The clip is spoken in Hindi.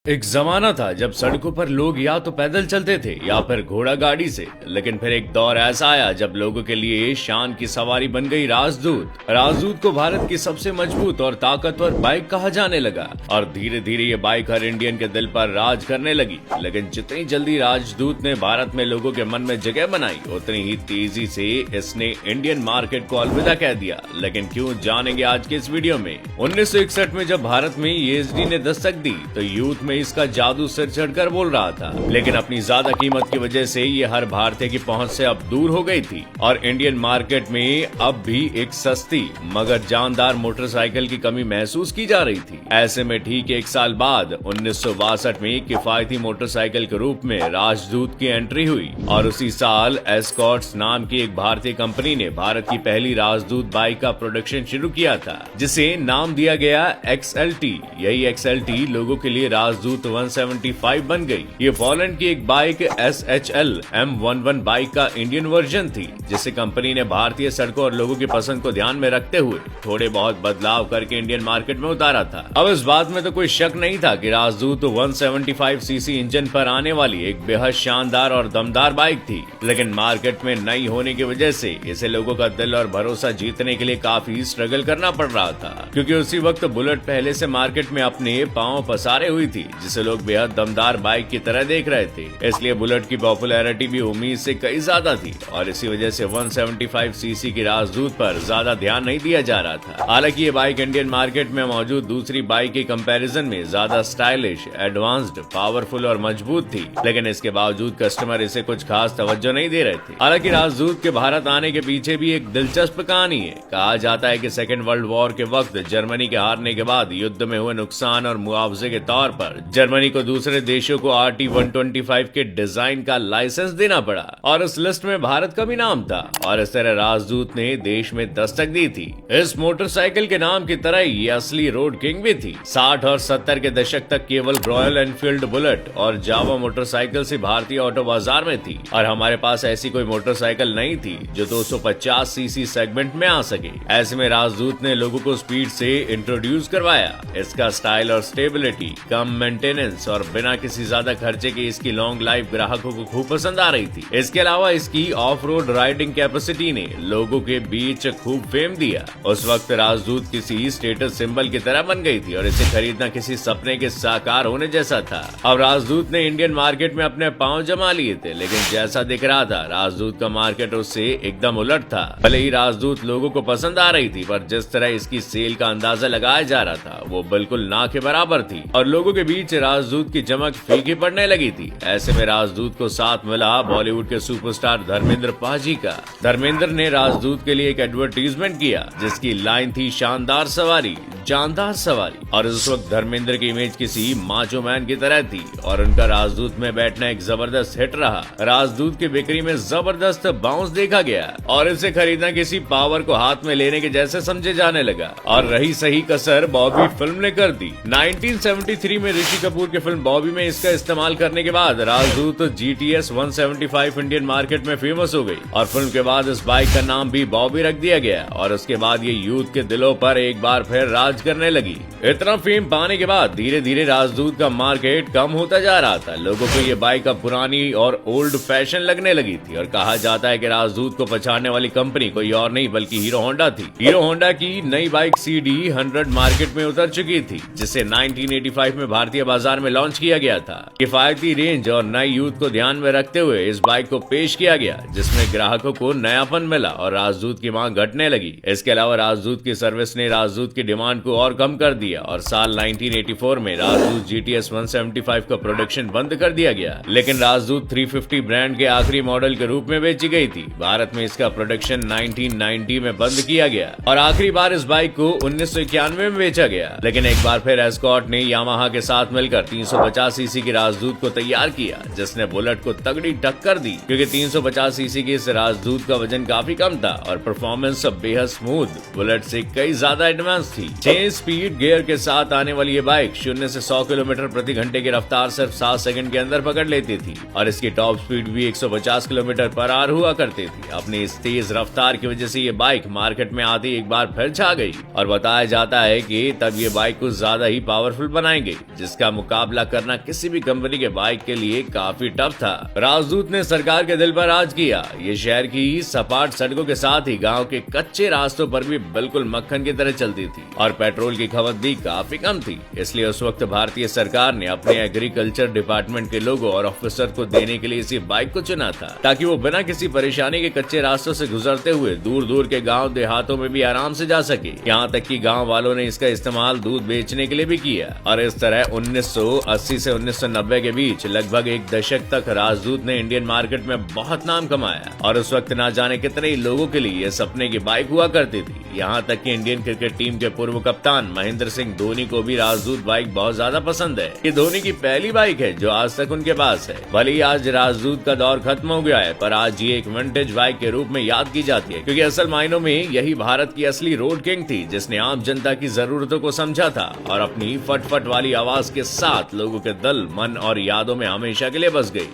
एक जमाना था जब सड़कों पर लोग या तो पैदल चलते थे या फिर घोड़ा गाड़ी से। लेकिन फिर एक दौर ऐसा आया जब लोगों के लिए शान की सवारी बन गई राजदूत। राजदूत को भारत की सबसे मजबूत और ताकतवर बाइक कहा जाने लगा और धीरे धीरे ये बाइक हर इंडियन के दिल पर राज करने लगी। लेकिन जितनी जल्दी राजदूत ने भारत में लोगों के मन में जगह बनाई, उतनी ही तेजी से इसने इंडियन मार्केट को अलविदा कह दिया। लेकिन क्यों, जानेंगे आज के इस वीडियो में। 1961 में जब भारत में ईएसडी ने दस्तक दी तो यूथ में इसका जादू सिर चढ़कर बोल रहा था। लेकिन अपनी ज्यादा कीमत की वजह से ये हर भारतीय की पहुंच से अब दूर हो गई थी और इंडियन मार्केट में अब भी एक सस्ती मगर जानदार मोटरसाइकिल की कमी महसूस की जा रही थी। ऐसे में ठीक एक साल बाद 1962 में किफायती मोटरसाइकिल के रूप में राजदूत की एंट्री हुई और उसी साल एस्कॉर्ट्स नाम की एक भारतीय कंपनी ने भारत की पहली राजदूत बाइक का प्रोडक्शन शुरू किया था, जिसे नाम दिया गया XLT। यही XLT लोगों के लिए राजदूत 175 बन गई। ये पोलैंड की एक बाइक SHL M11 बाइक का इंडियन वर्जन थी, जिसे कंपनी ने भारतीय सड़कों और लोगों की पसंद को ध्यान में रखते हुए थोड़े बहुत बदलाव करके इंडियन मार्केट में उतारा था। अब इस बात में तो कोई शक नहीं था कि राजदूत 175 सीसी इंजन पर आने वाली एक बेहद शानदार और दमदार बाइक थी। लेकिन मार्केट में नई होने की वजह से इसे लोगों का दिल और भरोसा जीतने के लिए काफी स्ट्रगल करना पड़ रहा था, क्योंकि उसी वक्त बुलेट पहले से मार्केट में अपने पांव पसारे हुई थी, जिसे लोग बेहद दमदार बाइक की तरह देख रहे थे। इसलिए बुलेट की पॉपुलैरिटी भी उम्मीद से कई ज्यादा थी और इसी वजह से 175 सीसी की राजदूत पर ज्यादा ध्यान नहीं दिया जा रहा था। हालांकि ये बाइक इंडियन मार्केट में मौजूद दूसरी बाइक के कंपैरिजन में ज्यादा स्टाइलिश, एडवांस्ड, पावरफुल और मजबूत थी, लेकिन इसके बावजूद कस्टमर इसे कुछ खास तवज्जो नहीं दे रहे थे। हालांकि राजदूत के भारत आने के पीछे भी एक दिलचस्प कहानी है। कहा जाता है कि सेकेंड वर्ल्ड वॉर के वक्त जर्मनी के हारने के बाद युद्ध में हुए नुकसान और मुआवजे के तौर पर जर्मनी को दूसरे देशों को RT-125 के डिजाइन का लाइसेंस देना पड़ा और उस लिस्ट में भारत का भी नाम था और इस तरह राजदूत ने देश में दस्तक दी थी। इस मोटरसाइकिल के नाम की तरह ये असली रोड किंग भी थी। 60 और 70 के दशक तक केवल रॉयल एनफील्ड बुलेट और जावा मोटरसाइकिल से भारतीय ऑटो बाजार में थी और हमारे पास ऐसी कोई मोटरसाइकिल नहीं थी जो 250 सीसी सेगमेंट में आ सके। ऐसे में राजदूत ने लोगों को स्पीड से इंट्रोड्यूस करवाया। इसका स्टाइल और स्टेबिलिटी, कम मेंटेनेंस और बिना किसी ज्यादा खर्चे के इसकी लॉन्ग लाइफ ग्राहकों को खूब पसंद आ रही थी। इसके अलावा इसकी ऑफ रोड राइडिंग कैपेसिटी ने लोगों के बीच खूब फेम दिया। उस वक्त राजदूत किसी स्टेटस सिंबल की तरह बन गई थी और इसे खरीदना किसी सपने के साकार होने जैसा था। अब राजदूत ने इंडियन मार्केट में अपने पांव जमा लिए थे, लेकिन जैसा दिख रहा था राजदूत का मार्केट उससे एकदम उलट था। भले ही राजदूत लोगों को पसंद आ रही थी, पर जिस तरह इसकी सेल का अंदाजा लगाया जा रहा था वो बिल्कुल ना के बराबर थी और लोगों के बीच राजदूत की चमक फीकी पड़ने लगी थी। ऐसे में राजदूत को साथ मिला बॉलीवुड के सुपरस्टार धर्मेंद्र पाजी का। धर्मेंद्र ने राजदूत के लिए एक एडवर्टीजमेंट किया जिसकी लाइन थी, शानदार सवारी, जानदार सवारी। और उस वक्त धर्मेंद्र की इमेज किसी माचो मैन की तरह थी और उनका राजदूत में बैठना एक जबरदस्त हिट रहा। राजदूत की बिक्री में जबरदस्त बाउंस देखा गया और इसे खरीदना किसी पावर को हाथ में लेने के जैसे समझे जाने लगा। और रही सही कसर बॉबी फिल्म ने कर दी। 1973 में ऋषि कपूर की फिल्म बॉबी में इसका इस्तेमाल करने के बाद राजदूत GTS 175 इंडियन मार्केट में फेमस हो गई और फिल्म के बाद इस बाइक का नाम भी बॉबी रख दिया गया और उसके बाद ये यूथ के दिलों पर एक बार फिर राज करने लगी। इतना फेम पाने के बाद धीरे धीरे राजदूत का मार्केट कम होता जा रहा था। लोगों को ये बाइक अब पुरानी और ओल्ड फैशन लगने लगी थी और कहा जाता है कि राजदूत को पछाड़ने वाली कंपनी कोई और नहीं बल्कि हीरो होंडा थी। हीरो होंडा की नई बाइक CD100 मार्केट में उतर चुकी थी, जिसे 1985 में भारतीय बाजार में लॉन्च किया गया था। किफायती रेंज और नई यूथ को ध्यान में रखते हुए इस बाइक को पेश किया गया, जिसमें ग्राहकों को नयापन मिला और राजदूत की मांग घटने लगी। इसके अलावा राजदूत की सर्विस ने राजदूत की डिमांड को और कम कर दिया और साल 1984 में राजदूत GTS 175 का प्रोडक्शन बंद कर दिया गया। लेकिन राजदूत 350 ब्रांड के आखिरी मॉडल के रूप में बेची गई थी। भारत में इसका प्रोडक्शन 1990 में बंद किया गया और आखिरी बार इस बाइक को 1991 में बेचा गया। लेकिन एक बार फिर एस्कॉर्ट ने यामाहा के साथ मिलकर 350 सीसी की राजदूत को तैयार किया, जिसने बुलेट को तगड़ी टक्कर दी, क्योंकि 350 सीसी की इस राजदूत का वजन काफी कम था और परफॉर्मेंस बेहद स्मूथ बुलेट से कई ज्यादा एडवांस थी। में स्पीड गियर के साथ आने वाली ये बाइक 0 से 100 किलोमीटर प्रति घंटे की रफ्तार सिर्फ 7 सेकंड के अंदर पकड़ लेती थी और इसकी टॉप स्पीड भी 150 किलोमीटर पर आवर हुआ करती थी। अपनी इस तेज रफ्तार की वजह से ये बाइक मार्केट में आती एक बार फिर छा गई और बताया जाता है कि तब ये बाइक कुछ ज्यादा ही पावरफुल बनाई गई, जिसका मुकाबला करना किसी भी कंपनी के बाइक के लिए काफी टफ था। राजदूत ने सरकार के दिल पर राज किया। ये शहर की सपाट सड़कों के साथ ही गाँव के कच्चे रास्तों पर भी बिल्कुल मक्खन की तरह चलती थी और पेट्रोल की खपत भी काफी कम थी। इसलिए उस वक्त भारतीय सरकार ने अपने एग्रीकल्चर डिपार्टमेंट के लोगों और ऑफिसर को देने के लिए इसी बाइक को चुना था, ताकि वो बिना किसी परेशानी के कच्चे रास्तों से गुजरते हुए दूर दूर के गांव देहातों में भी आराम से जा सके। यहाँ तक कि गांव वालों ने इसका इस्तेमाल दूध बेचने के लिए भी किया और इस तरह 1980 से 1990 के बीच लगभग एक दशक तक राजदूत ने इंडियन मार्केट में बहुत नाम कमाया और उस वक्त ना जाने कितने ही लोगों के लिए ये सपने की बाइक हुआ करती थी। यहाँ तक कि इंडियन क्रिकेट टीम के पूर्व कप्तान महेंद्र सिंह धोनी को भी राजदूत बाइक बहुत ज्यादा पसंद है। ये धोनी की पहली बाइक है जो आज तक उनके पास है। भले ही आज राजदूत का दौर खत्म हो गया है, पर आज ये एक विंटेज बाइक के रूप में याद की जाती है, क्योंकि असल मायनों में यही भारत की असली रोड किंग थी, जिसने आम जनता की जरूरतों को समझा था और अपनी फटफट वाली आवाज के साथ लोगों के दिल, मन और यादों में हमेशा के लिए बस गई।